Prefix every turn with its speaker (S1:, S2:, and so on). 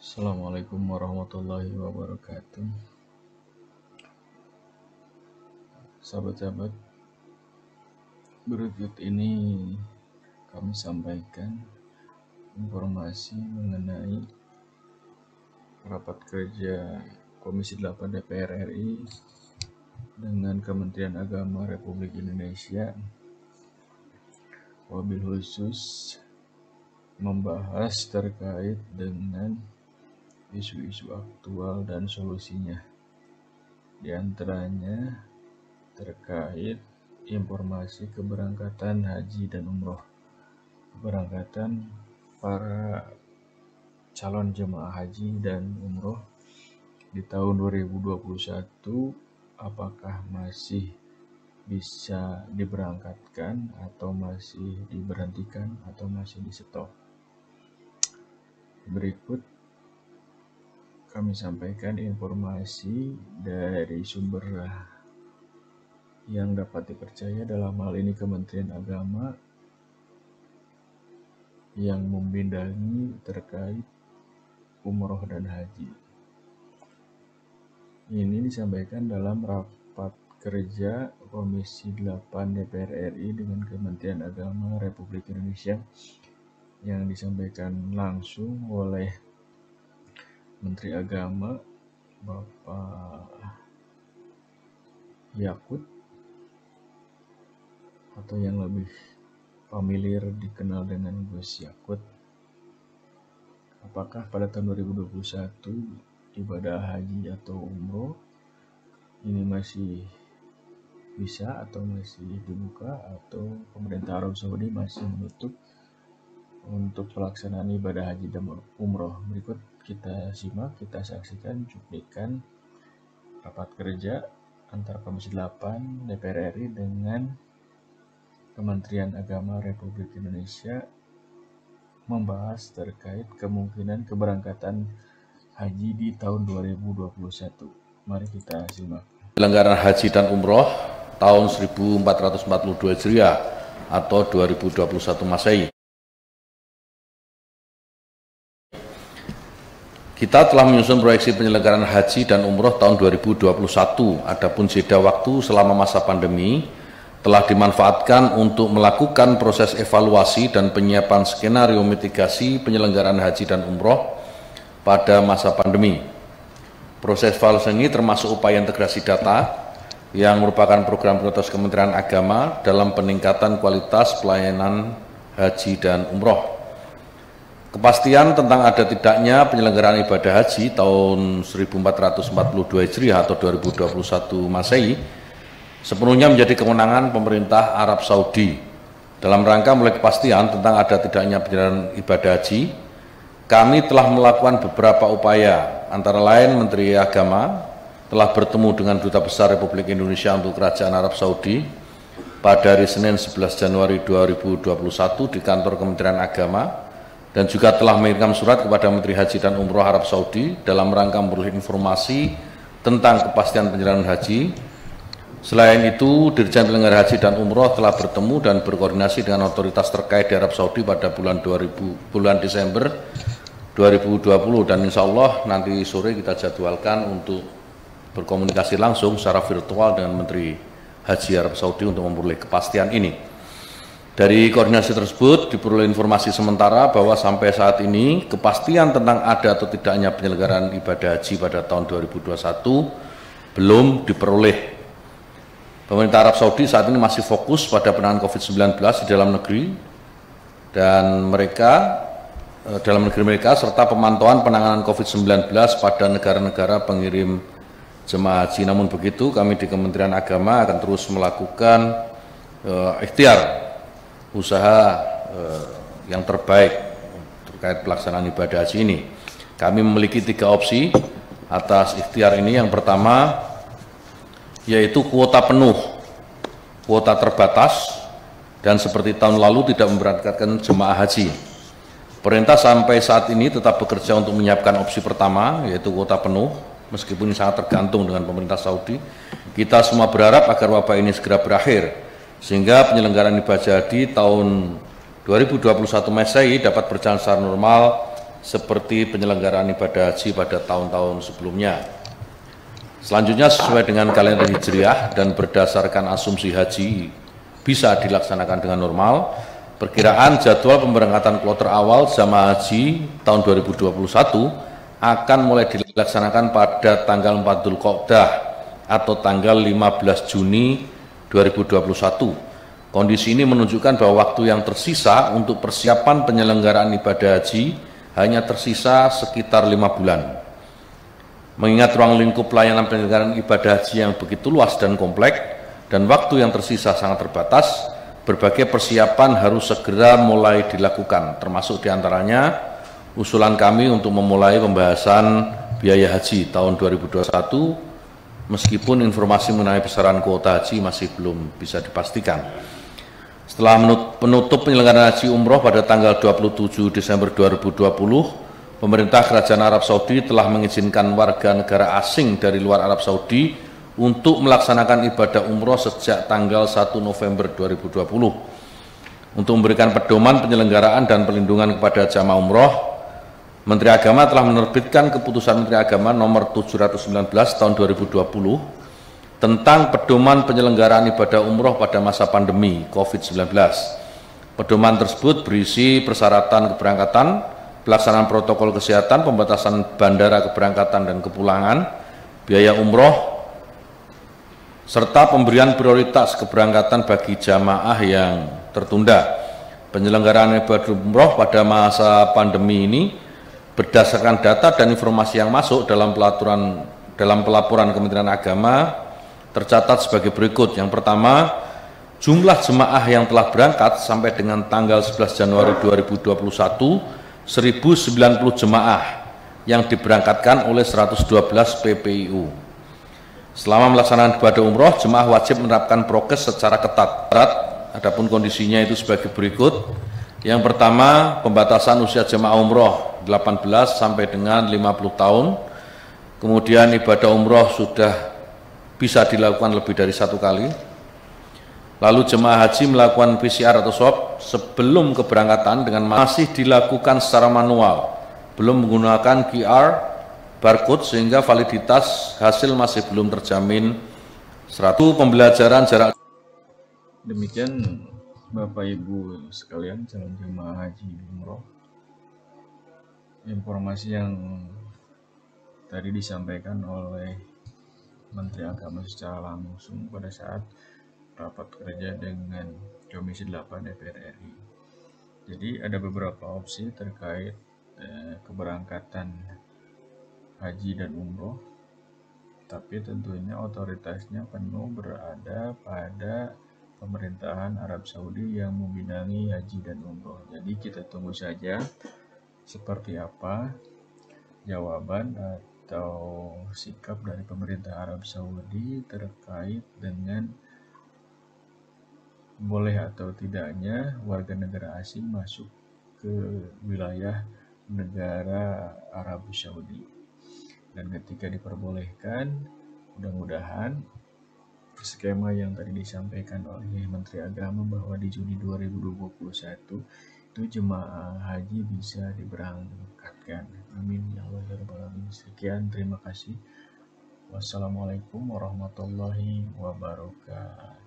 S1: Assalamualaikum warahmatullahi wabarakatuh. Sahabat-sahabat, berikut ini kami sampaikan informasi mengenai rapat kerja Komisi 8 DPR RI dengan Kementerian Agama Republik Indonesia, wabil khusus membahas terkait dengan isu-isu aktual dan solusinya. Di antaranya terkait informasi keberangkatan haji dan umroh. Keberangkatan para calon jemaah haji dan umroh di tahun 2021 apakah masih bisa diberangkatkan atau masih diberhentikan atau masih di stop. Berikut kami sampaikan informasi dari sumber yang dapat dipercaya, dalam hal ini Kementerian Agama yang membidangi terkait umroh dan haji. Ini disampaikan dalam rapat kerja Komisi 8 DPR RI dengan Kementerian Agama Republik Indonesia yang disampaikan langsung oleh Menteri Agama Bapak Yakut, atau yang lebih familiar dikenal dengan Gus Yakut. Apakah pada tahun 2021 ibadah haji atau umroh ini masih bisa atau masih dibuka, atau pemerintah Arab Saudi masih menutup untuk pelaksanaan ibadah haji dan umroh? Berikut kita simak, kita saksikan cuplikan rapat kerja antara Komisi 8 DPR RI dengan Kementerian Agama Republik Indonesia membahas terkait kemungkinan keberangkatan haji di tahun 2021. Mari kita simak.
S2: Penyelenggaraan haji dan umroh tahun 1442 Hijriah atau 2021 Masehi. Kita telah menyusun proyeksi penyelenggaraan haji dan umroh tahun 2021. Adapun jeda waktu selama masa pandemi telah dimanfaatkan untuk melakukan proses evaluasi dan penyiapan skenario mitigasi penyelenggaraan haji dan umroh pada masa pandemi. Proses evaluasi ini termasuk upaya integrasi data yang merupakan program prioritas Kementerian Agama dalam peningkatan kualitas pelayanan haji dan umroh. Kepastian tentang ada tidaknya penyelenggaraan ibadah haji tahun 1442 Hijriah atau 2021 Masehi sepenuhnya menjadi kewenangan pemerintah Arab Saudi. Dalam rangka mulai kepastian tentang ada tidaknya penyelenggaraan ibadah haji, kami telah melakukan beberapa upaya, antara lain Menteri Agama telah bertemu dengan Duta Besar Republik Indonesia untuk Kerajaan Arab Saudi pada hari Senin 11 Januari 2021 di kantor Kementerian Agama, dan juga telah mengirimkan surat kepada Menteri Haji dan Umroh Arab Saudi dalam rangka memperoleh informasi tentang kepastian penyelenggaraan haji. Selain itu, Dirjen Penyelenggara Haji dan Umroh telah bertemu dan berkoordinasi dengan otoritas terkait di Arab Saudi pada bulan Desember 2020, dan insya Allah nanti sore kita jadwalkan untuk berkomunikasi langsung secara virtual dengan Menteri Haji Arab Saudi untuk memperoleh kepastian ini. Dari koordinasi tersebut diperoleh informasi sementara bahwa sampai saat ini kepastian tentang ada atau tidaknya penyelenggaraan ibadah haji pada tahun 2021 belum diperoleh. Pemerintah Arab Saudi saat ini masih fokus pada penanganan COVID-19 di dalam negeri dan dalam negeri mereka serta pemantauan penanganan COVID-19 pada negara-negara pengirim jemaah haji. Namun begitu, kami di Kementerian Agama akan terus melakukan ikhtiar usaha yang terbaik terkait pelaksanaan ibadah haji ini. Kami memiliki 3 opsi atas ikhtiar ini. Yang pertama yaitu kuota penuh, kuota terbatas, dan seperti tahun lalu tidak memberangkatkan jemaah haji. Pemerintah sampai saat ini tetap bekerja untuk menyiapkan opsi pertama, yaitu kuota penuh, meskipun ini sangat tergantung dengan pemerintah Saudi. Kita semua berharap agar wabah ini segera berakhir, sehingga penyelenggaraan ibadah haji tahun 2021 Masehi dapat berjalan secara normal seperti penyelenggaraan ibadah haji pada tahun-tahun sebelumnya. Selanjutnya, sesuai dengan kalender Hijriah dan berdasarkan asumsi haji bisa dilaksanakan dengan normal, perkiraan jadwal pemberangkatan kloter awal jamaah haji tahun 2021 akan mulai dilaksanakan pada tanggal 4 Dzulqa'dah atau tanggal 15 Juni 2021. Kondisi ini menunjukkan bahwa waktu yang tersisa untuk persiapan penyelenggaraan ibadah haji hanya tersisa sekitar 5 bulan. Mengingat ruang lingkup pelayanan penyelenggaraan ibadah haji yang begitu luas dan kompleks, dan waktu yang tersisa sangat terbatas, berbagai persiapan harus segera mulai dilakukan, termasuk diantaranya usulan kami untuk memulai pembahasan biaya haji tahun 2021, meskipun informasi mengenai besaran kuota haji masih belum bisa dipastikan. Setelah penutup penyelenggaraan haji umroh pada tanggal 27 Desember 2020, pemerintah Kerajaan Arab Saudi telah mengizinkan warga negara asing dari luar Arab Saudi untuk melaksanakan ibadah umroh sejak tanggal 1 November 2020. Untuk memberikan pedoman penyelenggaraan dan perlindungan kepada jamaah umroh, Menteri Agama telah menerbitkan Keputusan Menteri Agama nomor 719 tahun 2020 tentang pedoman penyelenggaraan ibadah umroh pada masa pandemi COVID-19. Pedoman tersebut berisi persyaratan keberangkatan, pelaksanaan protokol kesehatan, pembatasan bandara keberangkatan dan kepulangan, biaya umroh, serta pemberian prioritas keberangkatan bagi jamaah yang tertunda. Penyelenggaraan ibadah umroh pada masa pandemi ini berdasarkan data dan informasi yang masuk dalam pelaporan Kementerian Agama tercatat sebagai berikut. Yang pertama, jumlah jemaah yang telah berangkat sampai dengan tanggal 11 Januari 2021, 1090 jemaah yang diberangkatkan oleh 112 PPIU. Selama melaksanakan ibadah umroh, jemaah wajib menerapkan prokes secara ketat. Adapun kondisinya itu sebagai berikut. Yang pertama, pembatasan usia jemaah umroh 18 sampai dengan 50 tahun. Kemudian ibadah umroh sudah bisa dilakukan lebih dari 1 kali. Lalu jemaah haji melakukan PCR atau swab sebelum keberangkatan dengan masih dilakukan secara manual, belum menggunakan QR barcode sehingga validitas hasil masih belum terjamin. 100 pembelajaran jarak.
S1: Demikian Bapak Ibu sekalian calon jemaah haji umroh, informasi yang tadi disampaikan oleh Menteri Agama secara langsung pada saat rapat kerja dengan Komisi 8 DPR RI. Jadi ada beberapa opsi terkait keberangkatan haji dan umroh, tapi tentunya otoritasnya penuh berada pada pemerintahan Arab Saudi yang membidangi haji dan umroh. Jadi kita tunggu saja seperti apa jawaban atau sikap dari pemerintah Arab Saudi terkait dengan boleh atau tidaknya warga negara asing masuk ke wilayah negara Arab Saudi. Dan ketika diperbolehkan, mudah-mudahan skema yang tadi disampaikan oleh Menteri Agama bahwa di Juni 2021 itu jemaah haji bisa diberangkatkan. Amin ya Allah ya Rabbal Alamin. Sekian, terima kasih. Wassalamualaikum warahmatullahi wabarakatuh.